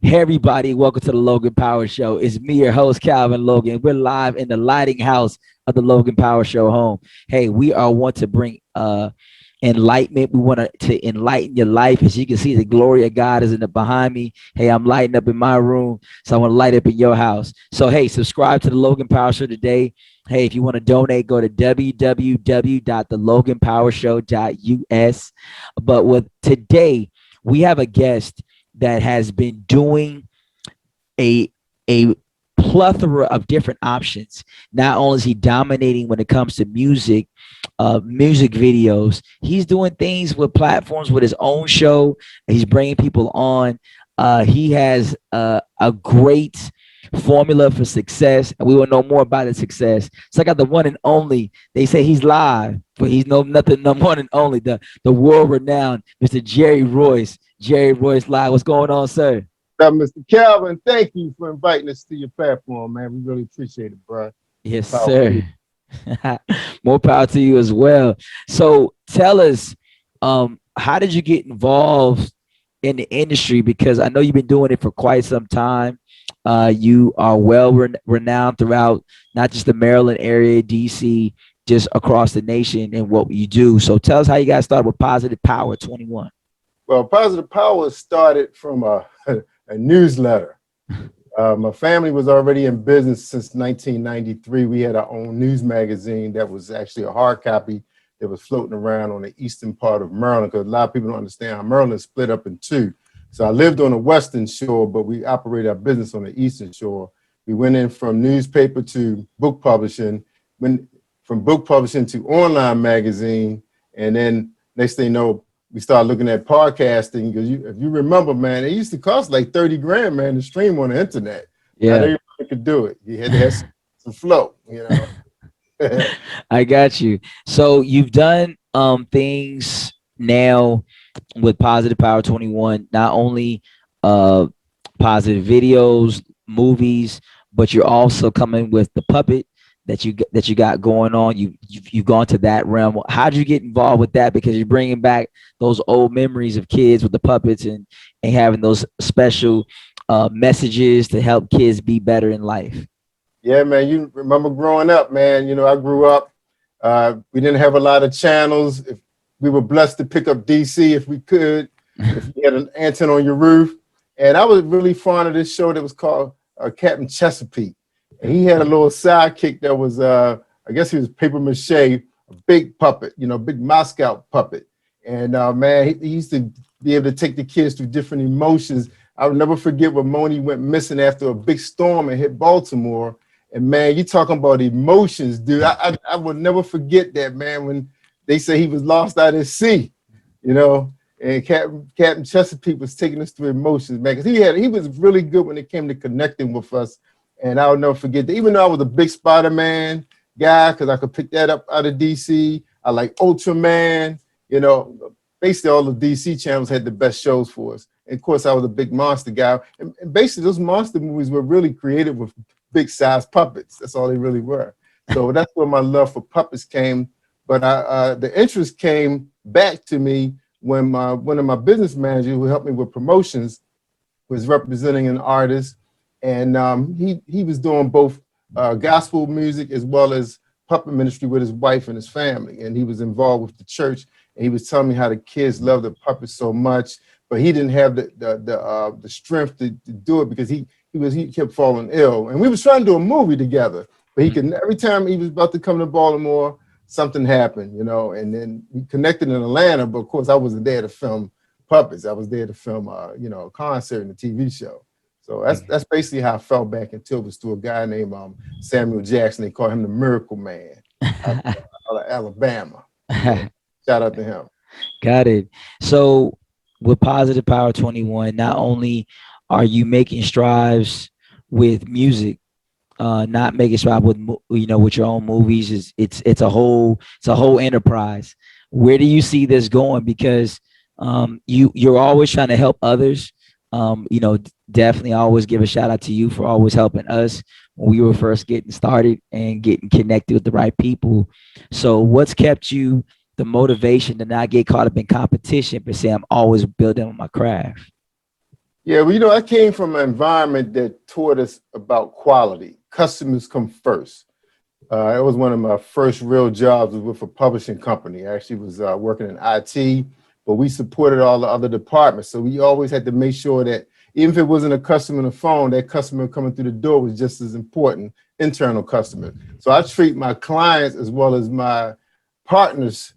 Hey everybody, welcome to the Logan Power Show. It's me, your host, Calvin Logan. We're live in the lighting house of the Logan Power Show home. Hey, we are want to bring enlightenment. We want to enlighten your life. As you can see, the glory of God is in the behind me. Hey, I'm lighting up in my room, so I want to light up in your house. So hey, subscribe to the Logan Power Show today. Hey, if you want to donate, go to www.theloganpowershow.us. But with today, we have a guest that has been doing a a plethora of different options. Not only is he dominating when it comes to music videos, he's doing things with platforms with his own show. He's bringing people on. He has a great formula for success, and we will know more about his success. So I got the one and only. They say he's live, but he's nothing, no one and only the world renowned Mr. Jerry Royce. Jerry Royce live. What's going on, sir? Mr. Calvin, thank you for inviting us to your platform, man. We really appreciate it, bro. Yes, sir. More power to you as well. So tell us, how did you get involved in the industry? Because I know you've been doing it for quite some time. You are well renowned throughout not just the Maryland area, DC, just across the nation and what you do. So tell us how you got started with Positive Power 21. Well, Positive Power started from a newsletter. My family was already in business since 1993. We had our own news magazine that was actually a hard copy that was floating around on the eastern part of Maryland, because a lot of people don't understand how Maryland is split up in two. So I lived on the western shore, but we operated our business on the eastern shore. We went in from newspaper to book publishing, went from book publishing to online magazine, and then next thing you know, we started looking at podcasting, because if you remember, man, it used to cost like 30 grand, man, to stream on the internet. Yeah. Not everybody could do it. You had to have some flow, you know. I got you. So you've done things now with Positive Power 21, not only positive videos, movies, but you're also coming with the puppet that you got going on. You've gone to that realm. How did you get involved with that? Because you're bringing back those old memories of kids with the puppets and having those special messages to help kids be better in life. Yeah, man, you remember growing up, man. You know, I grew up, we didn't have a lot of channels. If we were blessed to pick up DC if we could, if you had an antenna on your roof. And I was really fond of this show that was called Captain Chesapeake. And he had a little sidekick that was, I guess he was paper mache, a big puppet, you know, big Moscow puppet. And man, he used to be able to take the kids through different emotions. I'll never forget when Moni went missing after a big storm and hit Baltimore. And man, you talking about emotions, dude. I will never forget that, man, when they say he was lost out at sea, you know, and Captain Chesapeake was taking us through emotions, man, because he was really good when it came to connecting with us. And I'll never forget that. Even though I was a big Spider-Man guy, because I could pick that up out of DC, I like Ultraman, you know, basically all the DC channels had the best shows for us. And of course, I was a big monster guy. And basically, those monster movies were really created with big size puppets. That's all they really were. So that's where my love for puppets came. But the interest came back to me when one of my business managers who helped me with promotions was representing an artist. And he was doing both gospel music as well as puppet ministry with his wife and his family. And he was involved with the church. And he was telling me how the kids love the puppets so much, but he didn't have the strength to do it because he kept falling ill. And we was trying to do a movie together, but he could, every time he was about to come to Baltimore, something happened, you know, and then we connected in Atlanta, but of course I wasn't there to film puppets. I was there to film, you know, a concert and a TV show. So that's basically how I fell back into it, was through a guy named Samuel Jackson. They call him the Miracle Man out of Alabama. Shout out to him. Got it. So with Positive Power 21, not only are you making strides with music, not making strides with with your own movies, it's a whole enterprise. Where do you see this going? Because you're always trying to help others. Definitely always give a shout out to you for always helping us when we were first getting started and getting connected with the right people. So what's kept you the motivation to not get caught up in competition, but say I'm always building on my craft? Yeah, well, I came from an environment that taught us about quality. Customers come first. It was one of my first real jobs was with a publishing company. I actually was working in IT, but we supported all the other departments. So we always had to make sure that even if it wasn't a customer on the phone, that customer coming through the door was just as important, internal customers. So I treat my clients as well as my partners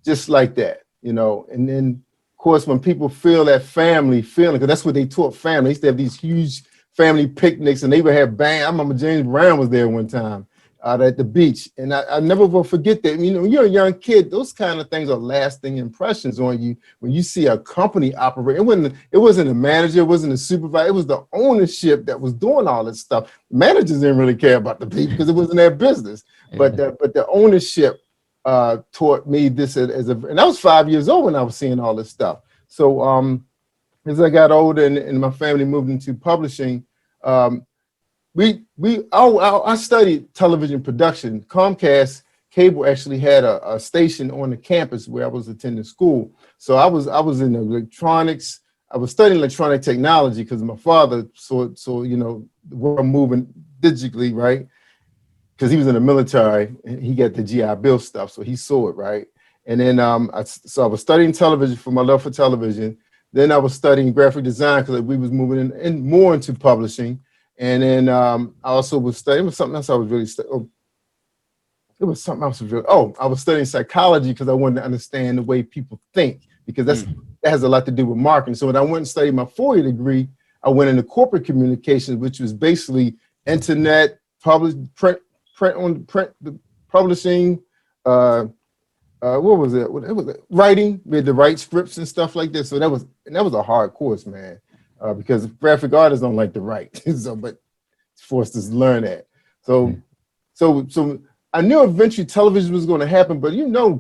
just like that, And then, of course, when people feel that family feeling, because that's what they taught family. They used to have these huge family picnics, and they would have band. I remember James Brown was there one time out at the beach, and I never will forget that. When you're a young kid, those kind of things are lasting impressions on you when you see a company operate. It wasn't a manager, it wasn't a supervisor, it was the ownership that was doing all this stuff. Managers didn't really care about the people because it wasn't their business, but Yeah. the ownership taught me this and I was 5 years old when I was seeing all this stuff. So as I got older and my family moved into publishing, um, I studied television production. Comcast Cable actually had a station on the campus where I was attending school. So I was in electronics. I was studying electronic technology because my father saw the world moving digitally, right? Because he was in the military and he got the GI Bill stuff, so he saw it, right? And then I was studying television for my love for television. Then I was studying graphic design because we was moving in more into publishing. And then I also was studying. It was something else I was really studying. It was something else. I was studying psychology because I wanted to understand the way people think because Mm. that has a lot to do with marketing. So when I went and studied my 4-year degree, I went into corporate communications, which was basically internet, print, the publishing. Uh, what was it? It was writing. We had to write scripts and stuff like this. So that was a hard course, man, because graphic artists don't like to write. So, but forced us to learn that. So so I knew eventually television was going to happen, but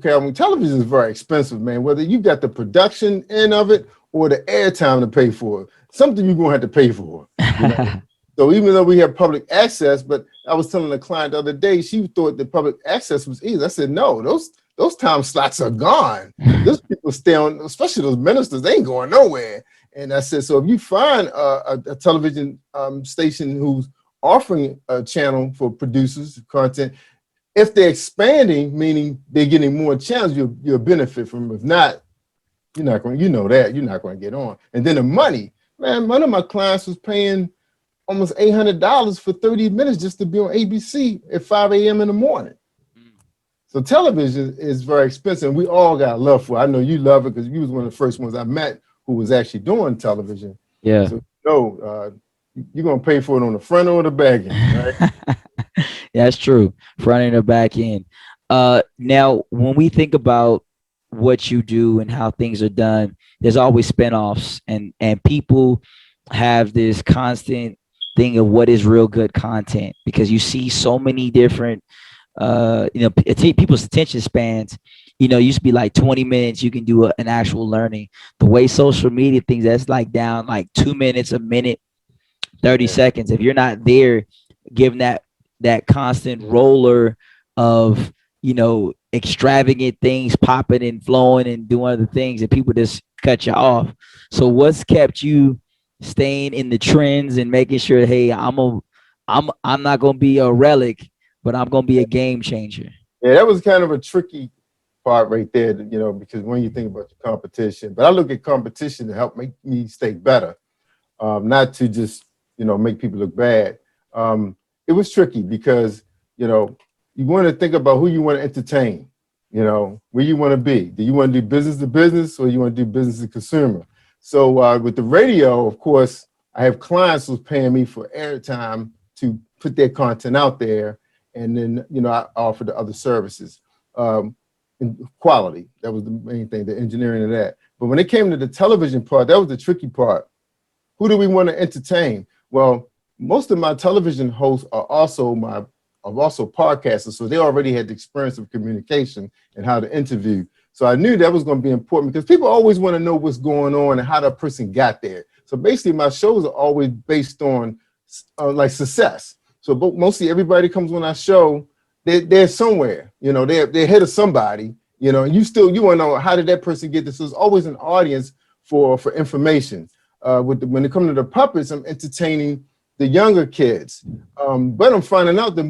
Calvin, television is very expensive, man. Whether you got the production end of it or the airtime to pay for it, something you're going to have to pay for, you know. So even though we have public access, but I was telling a client the other day, she thought the public access was easy. I said, no, those time slots are gone. Those people stay on, especially those ministers, they ain't going nowhere. And I said, so if you find a television station who's offering a channel for producers content, if they're expanding, meaning they're getting more channels, you'll benefit from them. If not, you're not going, you're not going to get on. And then the money, man, one of my clients was paying almost $800 for 30 minutes just to be on ABC at 5 a.m. in the morning. So television is very expensive. We all got love for it. I know you love it because you was one of the first ones I met who was actually doing television. Yeah. So you're gonna pay for it on the front or the back end, right? That's true. Front end or back end. Now when we think about what you do and how things are done, there's always spinoffs and people have this constant thing of what is real good content because you see so many different people's attention spans, used to be like 20 minutes, you can do an actual learning. The way social media things, that's like down like 2 minutes, a minute, 30 Yeah. seconds. If you're not there giving that constant roller of extravagant things popping and flowing and doing other things, and people just cut you off. So what's kept you staying in the trends and making sure, hey, I'm not gonna be a relic, but I'm gonna be a game changer? Yeah, that was kind of a tricky part right there, because when you think about your competition, but I look at competition to help make me stay better, not to just, make people look bad. It was tricky because, you want to think about who you want to entertain, where you want to be. Do you want to do business to business or you want to do business to consumer? So with the radio, of course, I have clients who's paying me for airtime to put their content out there. And then, I offer the other services. And quality, that was the main thing, the engineering of that. But when it came to the television part, that was the tricky part. Who do we want to entertain? Well, most of my television hosts are also podcasters, so they already had the experience of communication and how to interview. So I knew that was going to be important because people always want to know what's going on and how that person got there. So basically, my shows are always based on like success. So but mostly everybody comes on our show, they're somewhere, they're ahead of somebody, and you want to know how did that person get this. So there's always an audience for information. when it comes to the puppets, I'm entertaining the younger kids. But I'm finding out that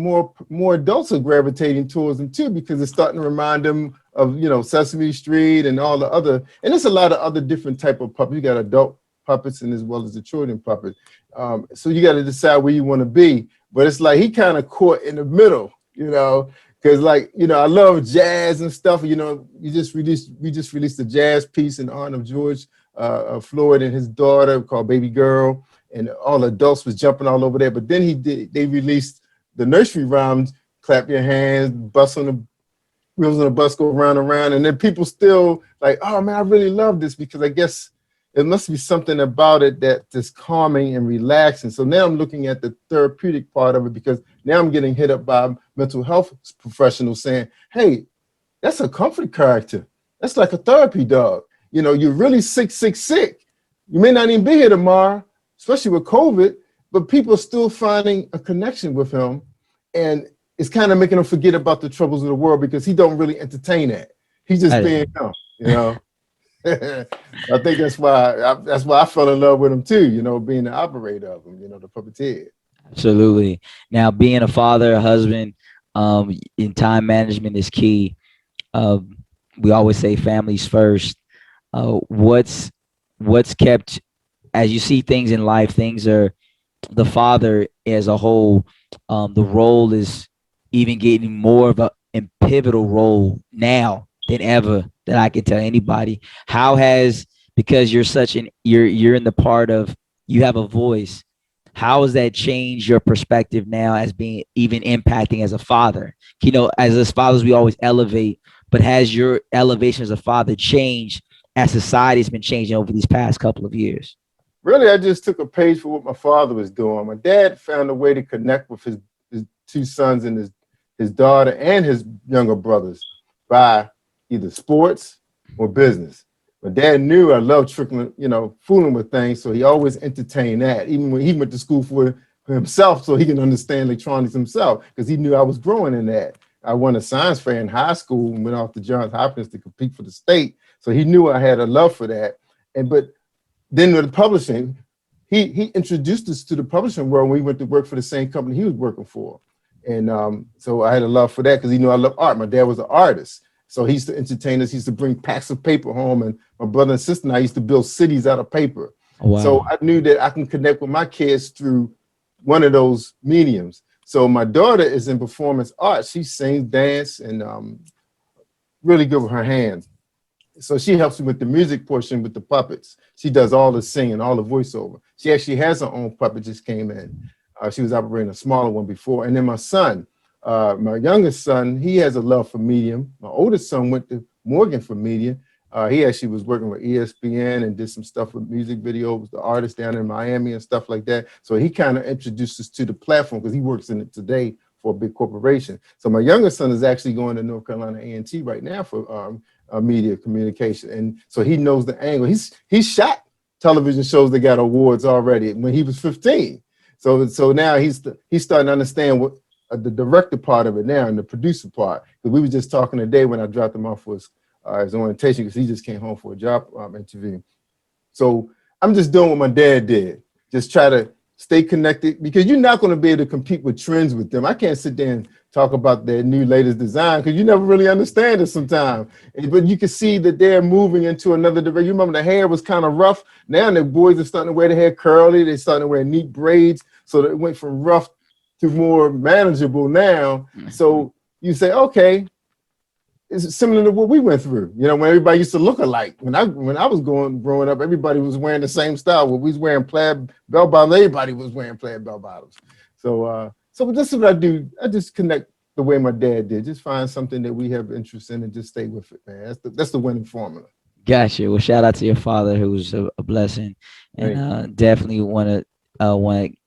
more adults are gravitating towards them too, because it's starting to remind them of, Sesame Street and all the other, and there's a lot of other different type of puppets. You got adult puppets and as well as the children puppet. So you got to decide where you want to be. But it's like he kind of caught in the middle, because I love jazz and stuff. We just released a jazz piece in honor of George Floyd and his daughter called Baby Girl, and all the adults was jumping all over there. But then they released the nursery rhymes, clap your hands, bus on the wheels on the bus go round and round, and then people still like, oh man, I really love this, because I guess it must be something about it that is calming and relaxing. So now I'm looking at the therapeutic part of it, because now I'm getting hit up by mental health professionals saying, hey, that's a comfort character. That's like a therapy dog. You're really sick, sick, sick. You may not even be here tomorrow, especially with COVID, but people are still finding a connection with him. And it's kind of making them forget about the troubles of the world, because he don't really entertain that. He's just being him. I think that's why I fell in love with him too, being the operator of him, the puppeteer. Absolutely. Now, being a father, a husband, in time management is key. We always say families first. What's kept, as you see things in life, things are the father as a whole. The role is even getting more of a pivotal role now than ever, that I can tell anybody. How has, because you're such an you're in the part of, you have a voice. How has that changed your perspective now as being even impacting as a father? As fathers, we always elevate, but has your elevation as a father changed as society's been changing over these past couple of years? Really, I just took a page for what my father was doing. My dad found a way to connect with his two sons and his daughter and his younger brothers by either sports or business. My dad knew I loved tricking, fooling with things, so he always entertained that, even when he went to school for himself, so he can understand electronics himself, because he knew I was growing in that. I won a science fair in high school and went off to Johns Hopkins to compete for the state, so he knew I had a love for that. But then with the publishing, he introduced us to the publishing world when we went to work for the same company he was working for. And so I had a love for that, because he knew I love art. My dad was an artist. So he used to entertain us. He used to bring packs of paper home. And my brother and sister and I used to build cities out of paper. Wow. So I knew that I can connect with my kids through one of those mediums. So my daughter is in performance arts. She sings, dance, and really good with her hands. So she helps me with the music portion with the puppets. She does all the singing, all the voiceover. She actually has her own puppet, just came in. She was operating a smaller one before. And then my son, my youngest son, he has a love for medium. My oldest son went to Morgan for media. He actually was working with ESPN and did some stuff with music videos, the artists down in Miami and stuff like that. So he kind of introduced us to the platform, because he works in it today for a big corporation. So my youngest son is actually going to North Carolina A&T right now for media communication. And so he knows the angle. He's shot television shows that got awards already when he was 15. So now he's starting to understand what the director part of it now and the producer part. Because we were just talking today when I dropped him off for his orientation, because he just came home for a job interview. So I'm just doing what my dad did. Just try to stay connected, because you're not going to be able to compete with trends with them. I can't sit there and talk about their new latest design, because you never really understand it sometimes. But you can see that they're moving into another direction. You remember the hair was kind of rough. Now the boys are starting to wear the hair curly. They're starting to wear neat braids. So it went from rough to more manageable now. So you say, okay, it's similar to what we went through. When everybody used to look alike. When I was growing up, everybody was wearing the same style. When we was wearing plaid bell bottoms, everybody was wearing plaid bell bottoms. So this is what I do. I just connect the way my dad did. Just find something that we have interest in and just stay with it, man. That's the winning formula. Gotcha. Well, shout out to your father, who's a blessing, and definitely want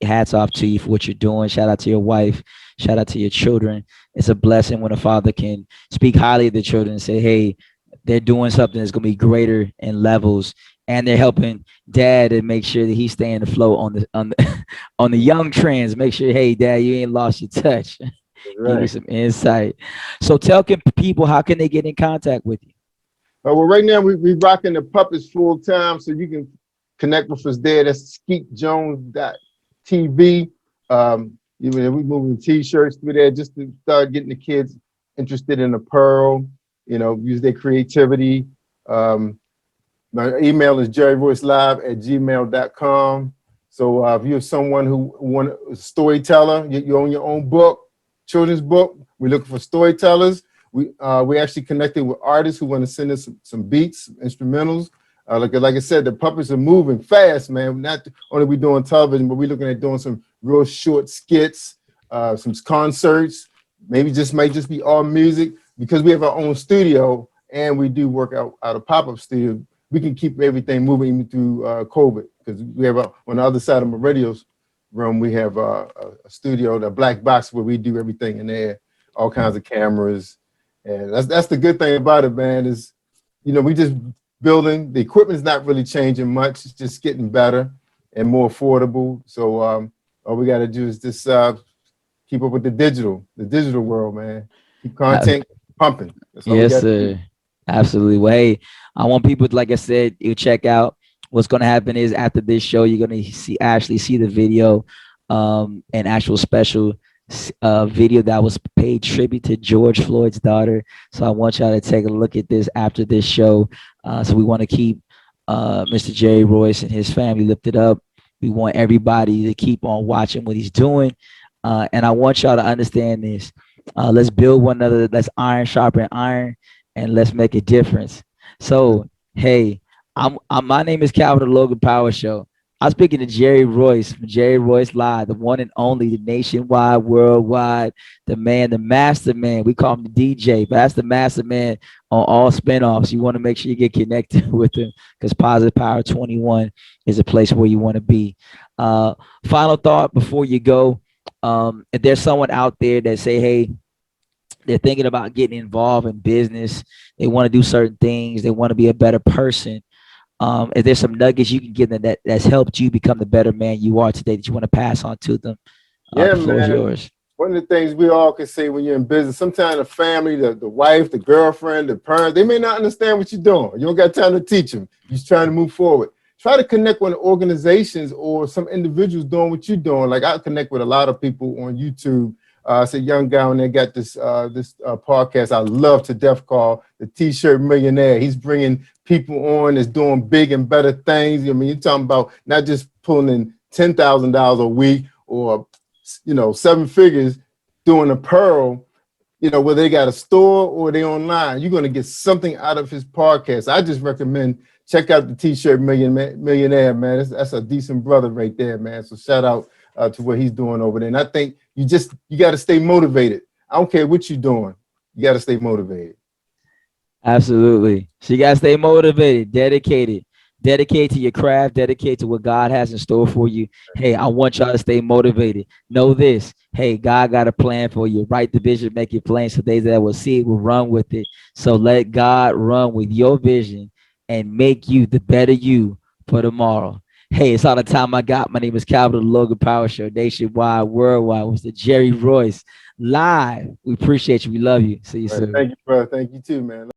hats off to you for what you're doing. Shout out to your wife. Shout out to your children. It's a blessing when a father can speak highly of the children and say, "Hey, they're doing something that's going to be greater in levels," and they're helping dad to make sure that he's staying afloat on the on the young trends. Make sure, hey, dad, you ain't lost your touch. Give you some insight. So tell people, how can they get in contact with you? Well, right now we rocking the puppets full time, so you can connect with us there. That's skeetjones.tv. We moving t-shirts through there just to start getting the kids interested in apparel, use their creativity. Um, my email is jerryroycelive@gmail.com. So if you're someone who want a storyteller, you own your own book, children's book, we're looking for storytellers. We actually connected with artists who want to send us some beats, some instrumentals. Like I said, the puppets are moving fast, man. Not only we doing television, but we're looking at doing some real short skits, some concerts. Maybe might just be all music because we have our own studio and we do work out of pop-up studio. We can keep everything moving even through COVID because we have on the other side of my radio room, we have a studio, the black box where we do everything in there, all kinds of cameras. And that's the good thing about it, man, is, we just building, the equipment's not really changing much. It's just getting better and more affordable. So all we got to do is just keep up with the digital world, man. Keep content pumping. That's all we Yes, got to do. sir. Absolutely. Well, hey, I want people, like I said, you check out. What's going to happen is after this show, you're going to see the video, an actual special video that was paid tribute to George Floyd's daughter. So I want y'all to take a look at this after this show. So we want to keep Mr. Jerry Royce and his family lifted up. We want everybody to keep on watching what he's doing. And I want y'all to understand this. Let's build one another. Let's iron sharpen iron, and let's make a difference. So, hey, my name is Calvin, the Logan Power Show. I'm speaking to Jerry Royce from Jerry Royce Live, the one and only, the nationwide, worldwide, the man, the master man. We call him the DJ, but that's the master man on all spinoffs. You want to make sure you get connected with him because Positive Power 21 is a place where you want to be. Final thought before you go. If there's someone out there that say, hey, they're thinking about getting involved in business, they want to do certain things, they want to be a better person. If there's some nuggets you can give them that's helped you become the better man you are today that you want to pass on to them, Yeah, the floor is man. yours. One of the things we all can say when you're in business, sometimes the family, the wife, the girlfriend, the parents, they may not understand what you're doing. You don't got time to teach them. You're just trying to move forward. Try to connect with organizations or some individuals doing what you're doing. Like I connect with a lot of people on YouTube. It's a young guy and they got this podcast I love to death called The T-Shirt Millionaire. He's bringing people on that's doing big and better things. I mean, you're talking about not just pulling in $10,000 a week or 7 figures doing apparel, whether they got a store or they online, you're going to get something out of his podcast. I just recommend check out the T-Shirt Millionaire, man. That's a decent brother right there, man. So shout out to what he's doing over there. And I think you got to stay motivated. I don't care what you're doing. You got to stay motivated. Absolutely. So you gotta stay motivated, dedicated to your craft, dedicated to what God has in store for you. Hey, I want y'all to stay motivated. Know this. Hey, God got a plan for you. Write the vision, make it plain so they that will see it will run with it. So let God run with your vision and make you the better you for tomorrow. Hey, it's all the time I got. My name is Calvin, the Logan Power Show, nationwide, worldwide. Was the Jerry Royce live. We appreciate you. We love you. See you All right, soon. thank you, brother. Thank you too, man.